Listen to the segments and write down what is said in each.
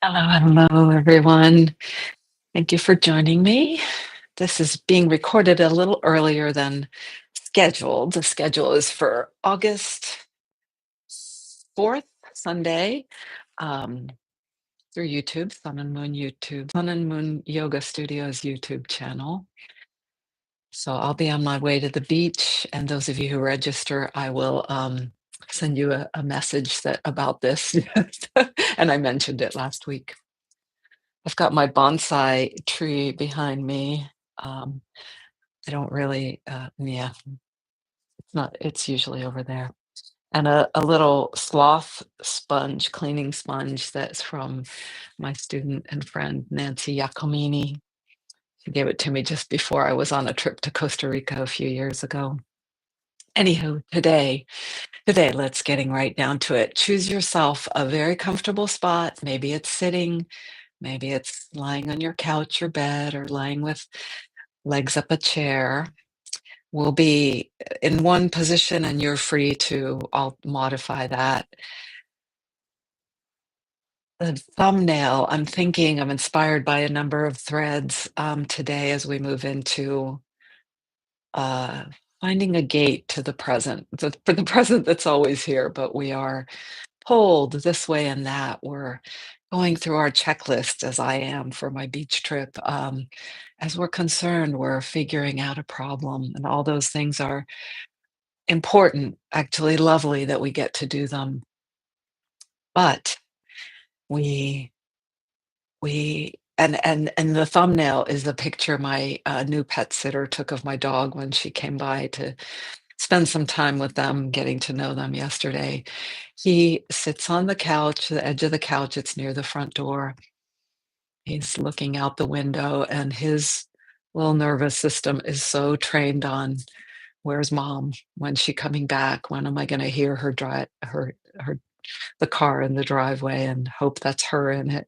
Hello, everyone. Thank you for joining me. This is being recorded a little earlier than scheduled. The schedule is for August 4th, Sunday, um, through YouTube, Sun and Moon Yoga Studios YouTube channel. So I'll be on my way to the beach, and those of you who register, I will send you a message about this. And I mentioned it last week. I've got my bonsai tree behind me. Um, I don't really, yeah, it's usually over there. And a little sloth sponge, cleaning sponge that's from my student and friend, Nancy Giacomini. She gave it to me just before I was on a trip to Costa Rica a few years ago. Anywho, today, let's getting right down to it. Choose yourself a very comfortable spot. Maybe it's sitting, maybe it's lying on your couch or bed, or lying with legs up a chair. Will be in one position, and you're free to I'll modify that. The thumbnail, I'm inspired by a number of threads today as we move into uh, finding a gate to the present, for the present that's always here, but we are pulled this way and that. We're going through our checklist, as I am for my beach trip. As we're concerned, we're figuring out a problem, and all those things are important, actually lovely that we get to do them. But we and the thumbnail is the picture my new pet sitter took of my dog when she came by to spend some time with them, getting to know them yesterday. He sits on the couch, the edge of the couch, it's near the front door. He's looking out the window, and his little nervous system is so trained on, "Where's mom? When's she coming back? When am I gonna hear her drive her the car in the driveway and hope that's her in it?"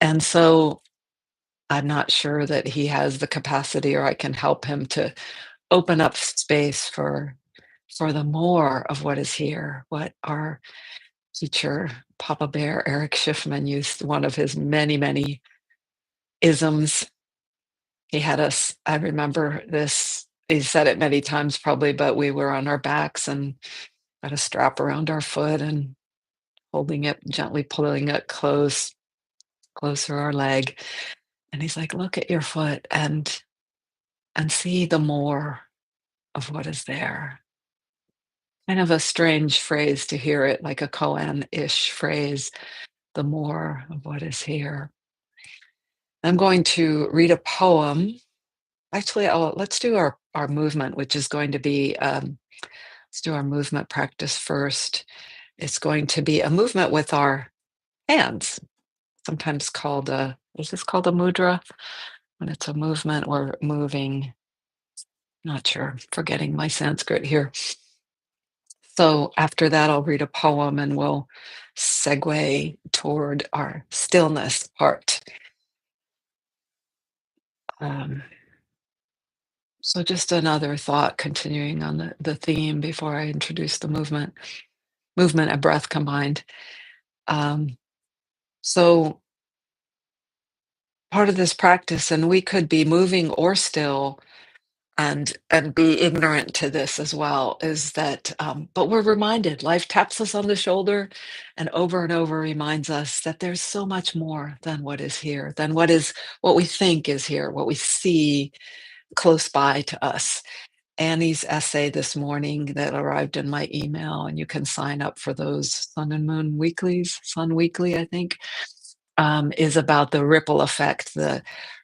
And so, I'm not sure that he has the capacity, or I can help him to open up space for the more of what is here, what our teacher, Papa Bear, Erich Schiffmann, used one of his many, many isms. He had us I remember this, he said it many times probably, but we were on our backs and had a strap around our foot and holding it, gently pulling it closer our leg. And he's like, "Look at your foot and see the more of what is there." Kind of a strange phrase to hear it, like a koan-ish phrase, "the more of what is here." I'm going to read a poem. Actually, let's do our movement, which is going to be, let's do our movement practice first. It's going to be a movement with our hands, sometimes called a is this called a mudra? When it's a movement, we're moving, not sure, forgetting my Sanskrit here. So after that, I'll read a poem and we'll segue toward our stillness part. Um, so just another thought continuing on the theme before I introduce the movement and breath combined. Um, so part of this practice, and we could be moving or still and be ignorant to this as well, is that but we're reminded, life taps us on the shoulder and over reminds us that there's so much more than what is here, than what we think is here, what we see close by to us. Annie's essay this morning that arrived in my email, and you can sign up for those Sun and Moon weeklies, Sun Weekly, I think, is about the ripple effect, the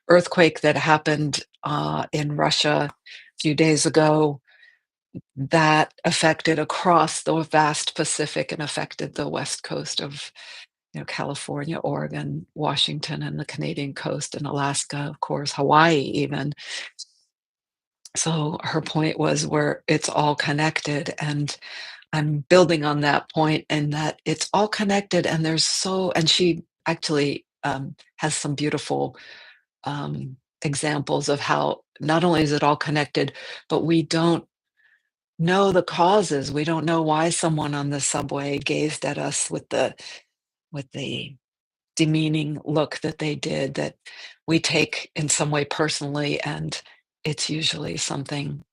earthquake that happened in Russia a few days ago, that affected across the vast Pacific and affected the west coast of, California, Oregon, Washington, and the Canadian coast, and Alaska, of course, Hawaii even. So her point was where it's all connected, and I'm building on that point, and that it's all connected, and and she actually has some beautiful examples of how not only is it all connected, but we don't know the causes. We don't know why someone on the subway gazed at us with the demeaning look that they did that we take in some way personally, and it's usually something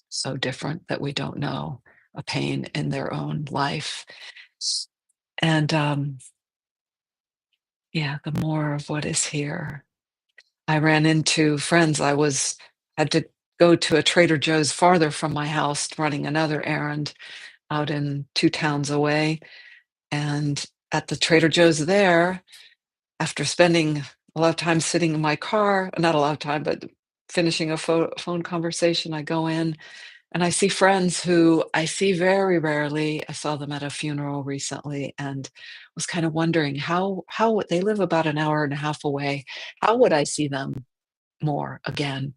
so different that we don't know, a pain in their own life. And yeah, the more of what is here. I ran into friends. Had to go to a Trader Joe's farther from my house, running another errand out in 2 towns away, and at the Trader Joe's there, after spending a lot of time sitting in my car, not a lot of time, but finishing a phone conversation, I go in and I see friends who I see very rarely. I saw them at a funeral recently and was kind of wondering how would they live about an hour and a half away. How would I see them more again?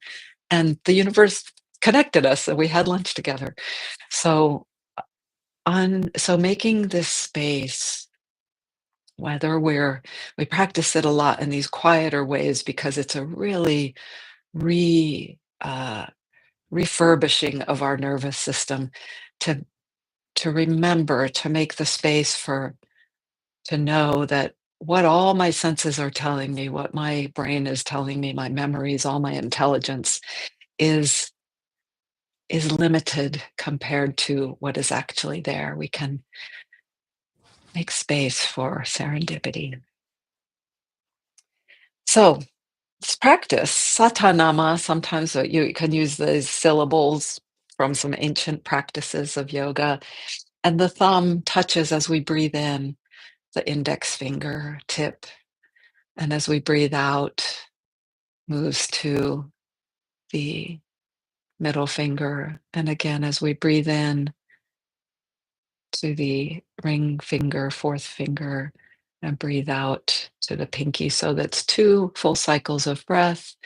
And the universe connected us and we had lunch together. So so making this space, whether we practice it a lot in these quieter ways because it's a really re refurbishing of our nervous system to remember to make the space for to know that what all my senses are telling me, what my brain is telling me, my memories, all my intelligence is limited compared to what is actually there. We can make space for serendipity. So let's practice satanama. Sometimes you can use these syllables from some ancient practices of yoga. And the thumb touches as we breathe in the index finger tip. And as we breathe out, moves to the middle finger. And again, as we breathe in to the ring finger, fourth finger, and breathe out to the pinky. So that's 2 full cycles of breath.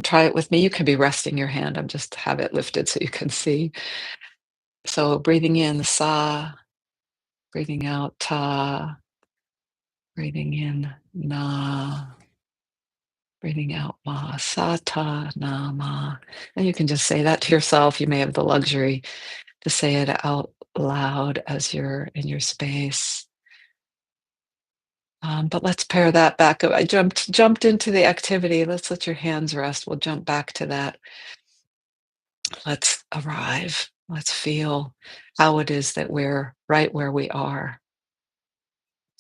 Try it with me. You can be resting your hand. I'm just have it lifted so you can see. So breathing in sa, breathing out ta, breathing in na, breathing out ma, sa ta na ma. And you can just say that to yourself. You may have the luxury to say it out loud as you're in your space. But let's pair that back up. I jumped into the activity. Let's let your hands rest. We'll jump back to that. Let's arrive. Let's feel how it is that we're right where we are.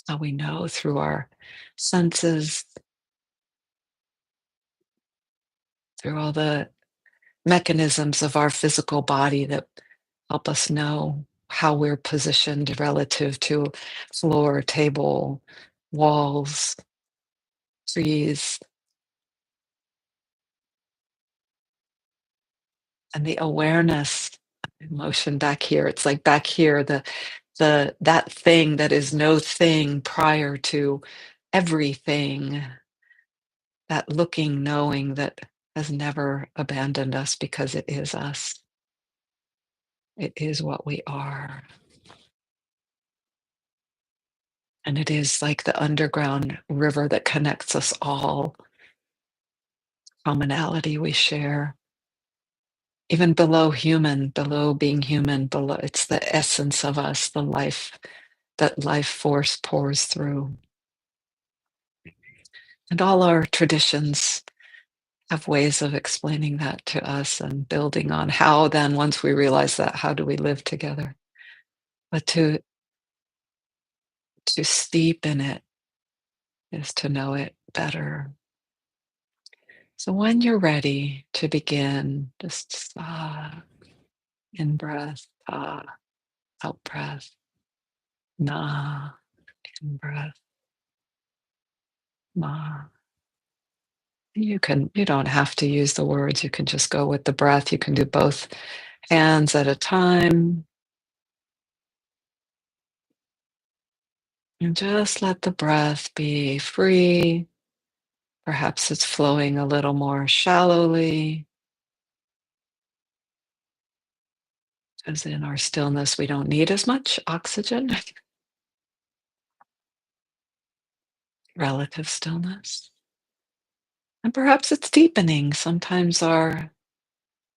How we know through our senses, through all the mechanisms of our physical body that help us know how we're positioned relative to floor, table, walls, trees, and the awareness of emotion back here. It's like back here, that thing that is no thing prior to everything, that looking, knowing that has never abandoned us because it is us. It is what we are. And it is like the underground river that connects us all, commonality we share. Even below human, below being human, below it's the essence of us, the life that life force pours through. And all our traditions have ways of explaining that to us and building on how then once we realize that, how do we live together? But to steep in it is to know it better. So when you're ready to begin, just in breath, out breath, na, in breath, ma. You don't have to use the words, you can just go with the breath. You can do both hands at a time. And just let the breath be free. Perhaps it's flowing a little more shallowly, as in our stillness, we don't need as much oxygen, relative stillness. And perhaps it's deepening. Sometimes our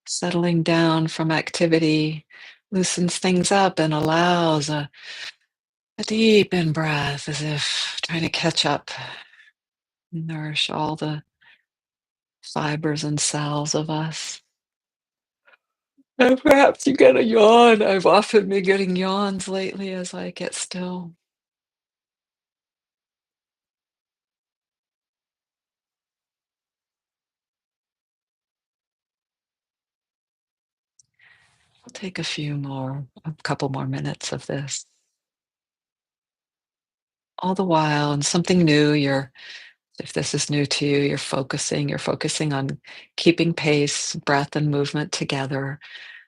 settling down from activity loosens things up and allows A deep in breath as if trying to catch up, nourish all the fibers and cells of us. And perhaps you get a yawn. I've often been getting yawns lately as I get still. I'll take a couple more minutes of this. All the while, and something new, if this is new to you, you're focusing on keeping pace, breath and movement together.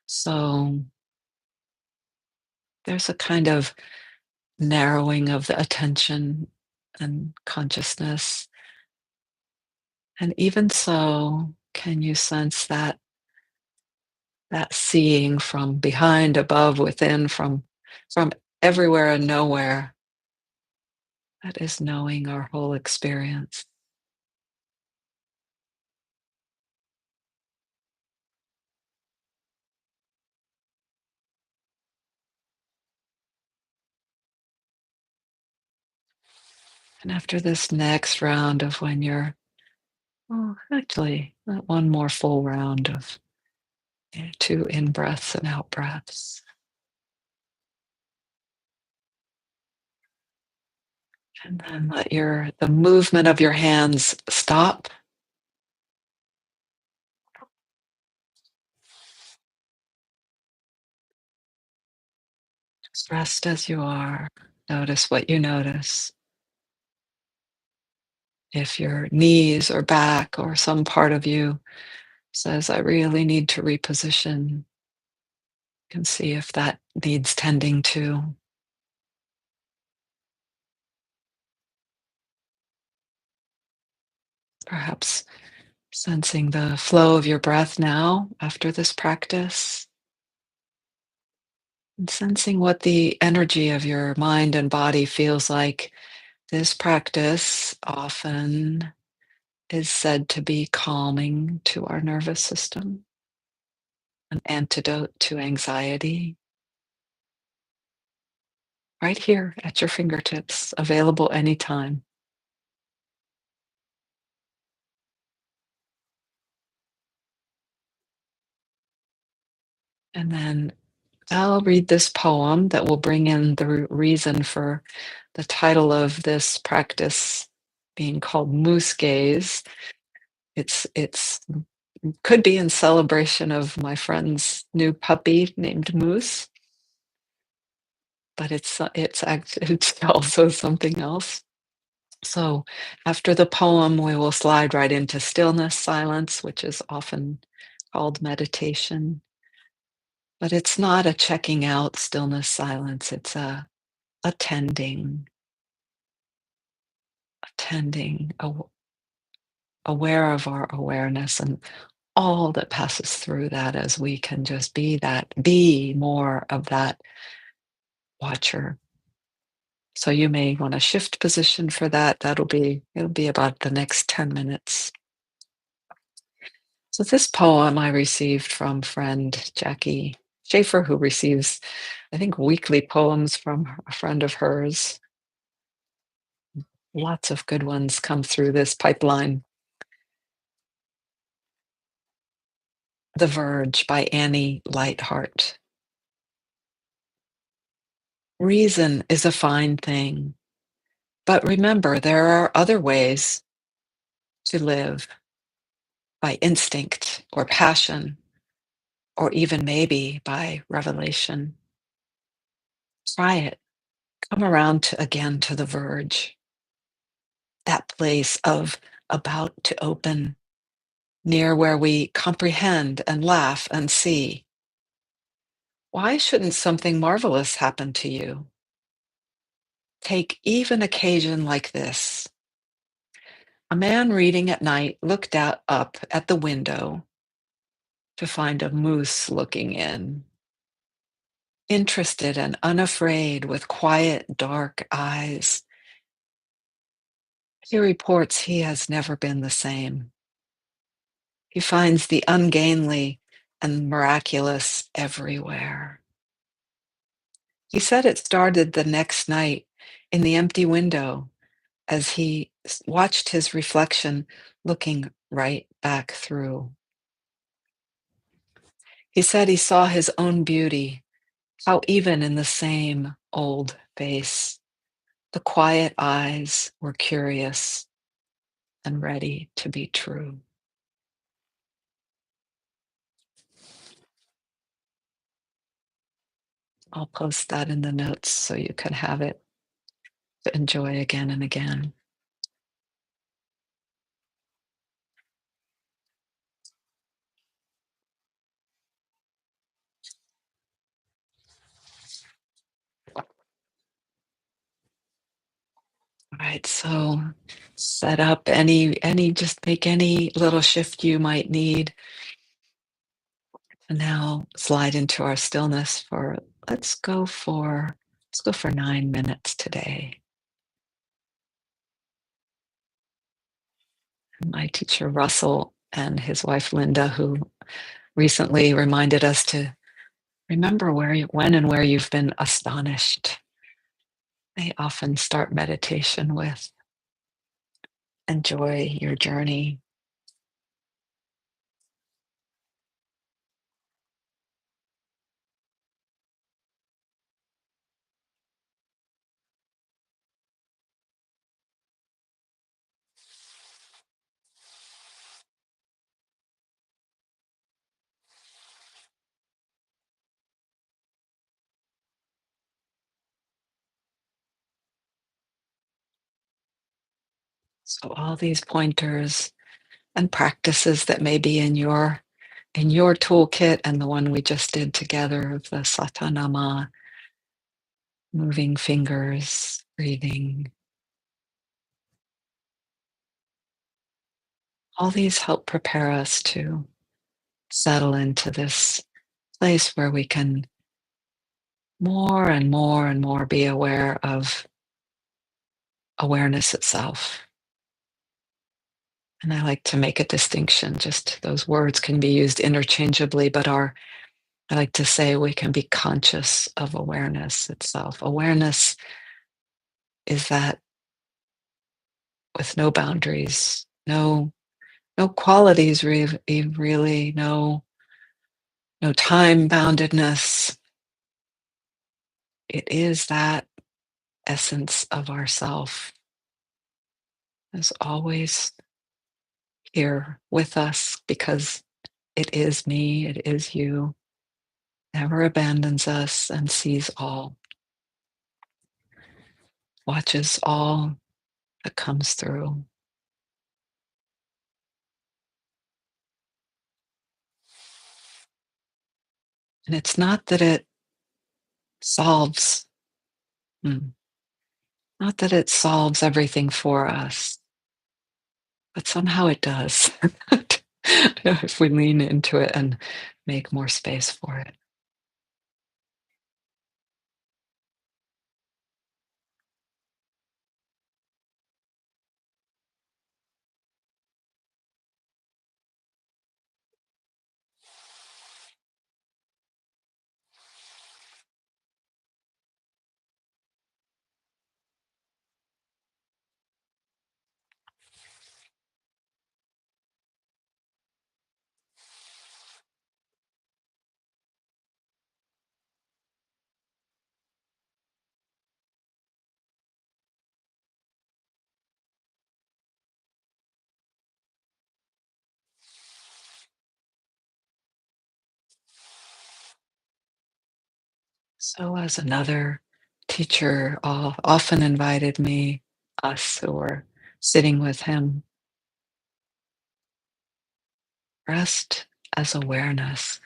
So there's a kind of narrowing of the attention and consciousness. And even so, can you sense that seeing from behind, above, within, from everywhere and nowhere? That is knowing our whole experience. And after this next round of when you're, well, actually, one more full round of two in breaths and out breaths. And then let the movement of your hands stop. Just rest as you are. Notice what you notice. If your knees or back or some part of you says, I really need to reposition, you can see if that needs tending to. Perhaps sensing the flow of your breath now after this practice, and sensing what the energy of your mind and body feels like. This practice often is said to be calming to our nervous system, an antidote to anxiety, right here at your fingertips, available anytime. And then I'll read this poem that will bring in the reason for the title of this practice being called Moose Gaze. It's could be in celebration of my friend's new puppy named Moose, but it's also something else. So after the poem, we will slide right into stillness, silence, which is often called meditation. But it's not a checking out stillness, silence. It's a attending, attending, aware of our awareness and all that passes through that as we can just be more of that watcher. So you may want to shift position for that. It'll be about the next 10 minutes. So this poem I received from friend Jackie Schaefer, who receives, I think, weekly poems from a friend of hers. Lots of good ones come through this pipeline. The Verge by Annie Lighthart. Reason is a fine thing, but remember there are other ways to live, by instinct or passion, or even maybe by revelation. Try it. Come around again to the verge, that place of about to open, near where we comprehend and laugh and see. Why shouldn't something marvelous happen to you? Take even occasion like this. A man reading at night looked out up at the window to find a moose looking in, interested and unafraid with quiet, dark eyes. He reports he has never been the same. He finds the ungainly and miraculous everywhere. He said it started the next night in the empty window as he watched his reflection looking right back through. He said he saw his own beauty, how even in the same old face, the quiet eyes were curious and ready to be true. I'll post that in the notes so you can have it to enjoy again and again. All right, so set up any just make any little shift you might need. And now slide into our stillness for let's go for 9 minutes today. My teacher Russell and his wife Linda, who recently reminded us to remember when and where you've been astonished. They often start meditation with enjoy your journey. So all these pointers and practices that may be in your toolkit and the one we just did together of the satanama, moving fingers, breathing. All these help prepare us to settle into this place where we can more and more and more be aware of awareness itself. And I like to make a distinction, just those words can be used interchangeably, but I like to say we can be conscious of awareness itself. Awareness is that with no boundaries, no qualities, really, no time boundedness. It is that essence of ourself is always here with us because it is me, it is you, never abandons us and sees all, watches all that comes through. And it's not that it solves, hmm, not that it solves everything for us, but somehow it does. If we lean into it and make more space for it. So, as another teacher often invited us who were sitting with him, rest as awareness.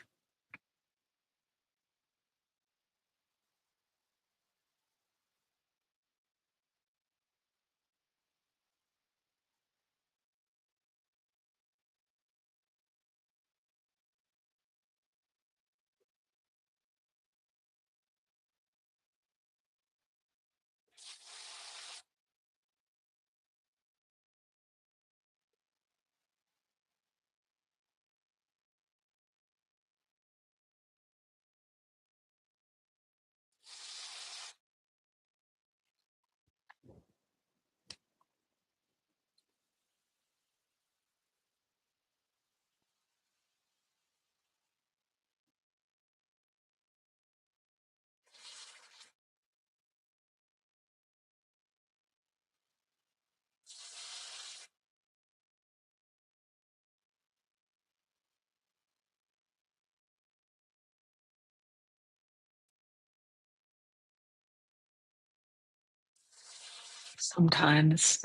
Sometimes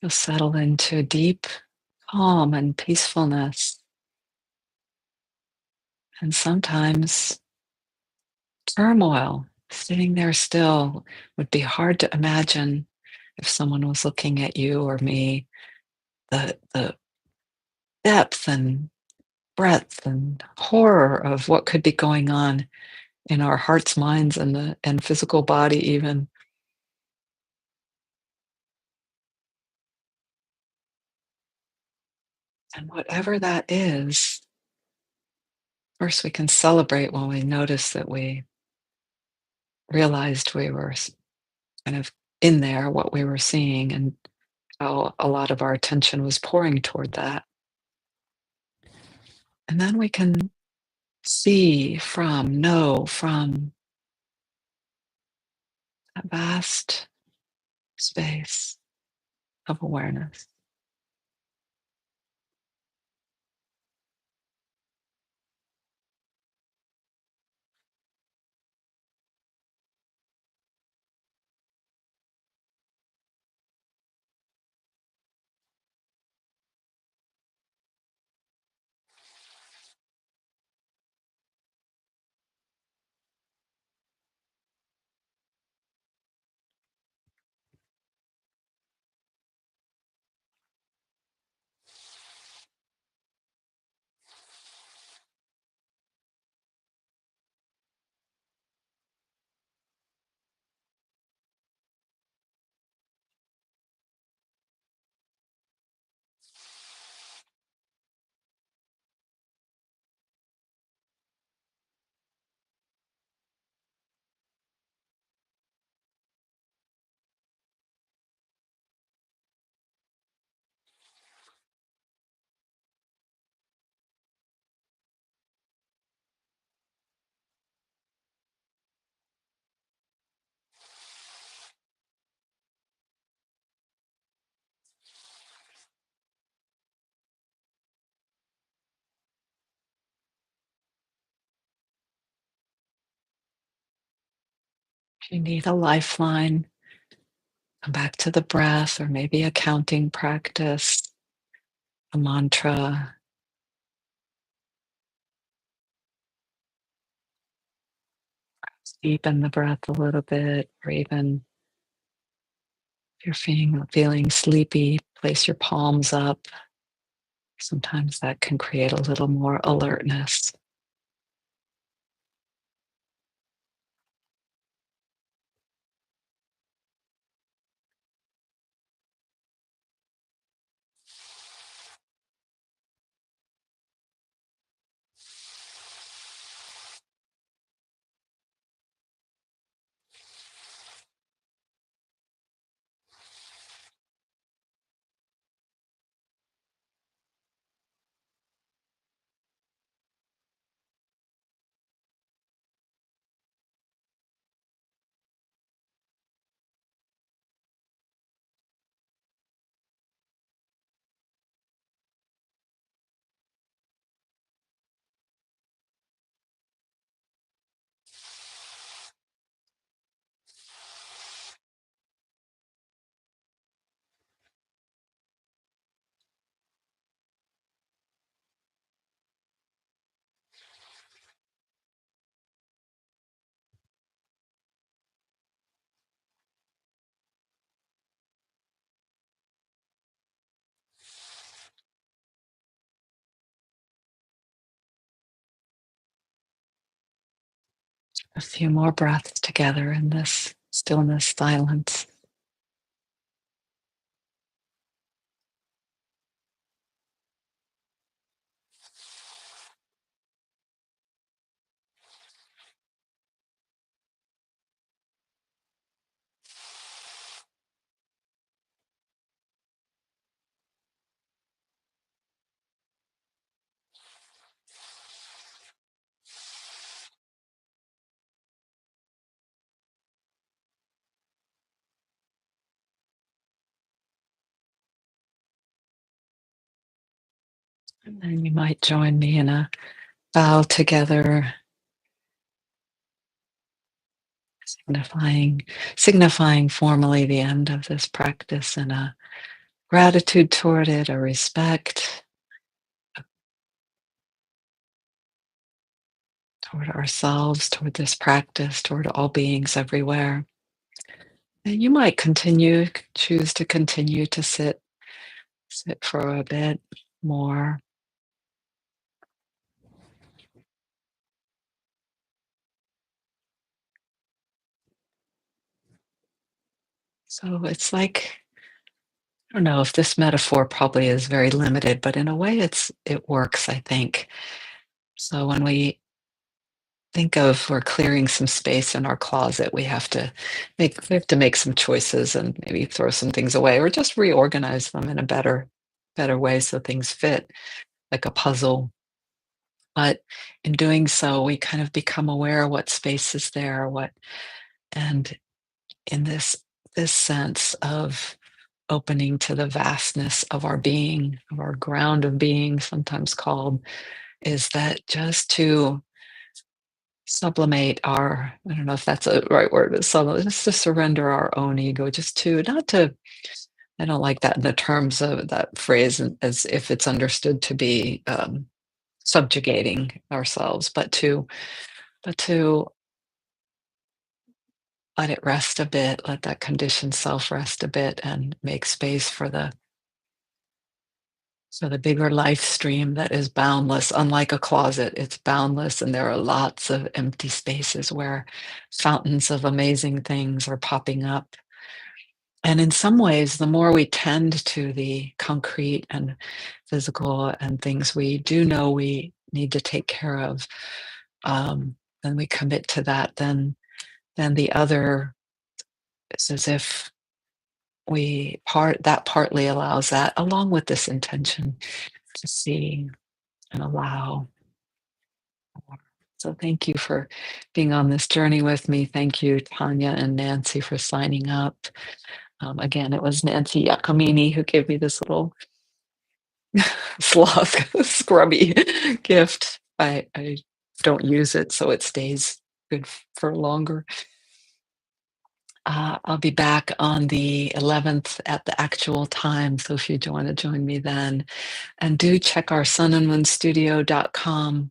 you'll settle into deep calm and peacefulness, and sometimes turmoil. Sitting there still would be hard to imagine if someone was looking at you or me. The depth and breadth and horror of what could be going on in our hearts, minds, and physical body even. And whatever that is, first we can celebrate when we notice that we realized we were kind of in there, what we were seeing, and how a lot of our attention was pouring toward that. And then we can know from a vast space of awareness. If you need a lifeline, come back to the breath or maybe a counting practice, a mantra. Deepen the breath a little bit, or even if you're feeling sleepy, place your palms up. Sometimes that can create a little more alertness. A few more breaths together in this stillness, silence. And then you might join me in a bow together, signifying signifying formally the end of this practice and a gratitude toward it, a respect toward ourselves, toward this practice, toward all beings everywhere. And you might choose to continue to sit for a bit more. So it's like, I don't know if this metaphor probably is very limited, but in a way it works, I think. So when we think of we're clearing some space in our closet, we have to make some choices and maybe throw some things away or just reorganize them in a better way so things fit like a puzzle. But in doing so, we kind of become aware what space is there, what and in this sense of opening to the vastness of our being, of our ground of being, sometimes called, is that just to sublimate our, I don't know if that's a right word, but just to surrender our own ego, just to not to, I don't like that in the terms of that phrase as if it's understood to be subjugating ourselves, but to let it rest a bit, let that conditioned self rest a bit and make space for the bigger life stream that is boundless. Unlike a closet, it's boundless, and there are lots of empty spaces where fountains of amazing things are popping up. And in some ways, the more we tend to the concrete and physical and things we do know we need to take care of, and we commit to that, then the other, it's as if that partly allows that, along with this intention to see and allow more. So thank you for being on this journey with me. Thank you, Tanya and Nancy, for signing up. Again, it was Nancy Giacomini who gave me this little sloth scrubby gift. I don't use it, so it stays good for longer. I'll be back on the 11th at the actual time, so if you want to join me then, and do check our sunandmoonstudio.com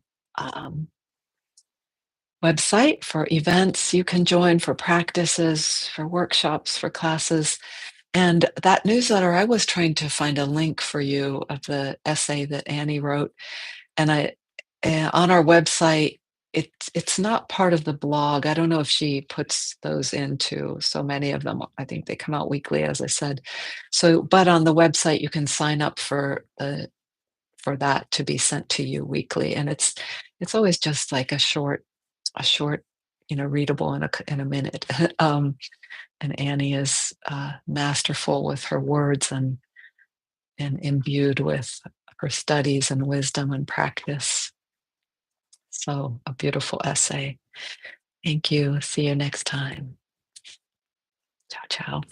website for events you can join, for practices, for workshops, for classes. And that newsletter, I was trying to find a link for you of the essay that Annie wrote. And on our website, it's not part of the blog. I don't know if she puts those into so many of them. I think they come out weekly, as I said. So, but on the website, you can sign up for that to be sent to you weekly, and it's always just like a short, readable in a minute. And Annie is masterful with her words and imbued with her studies and wisdom and practice. So a beautiful essay. Thank you. See you next time. Ciao, ciao.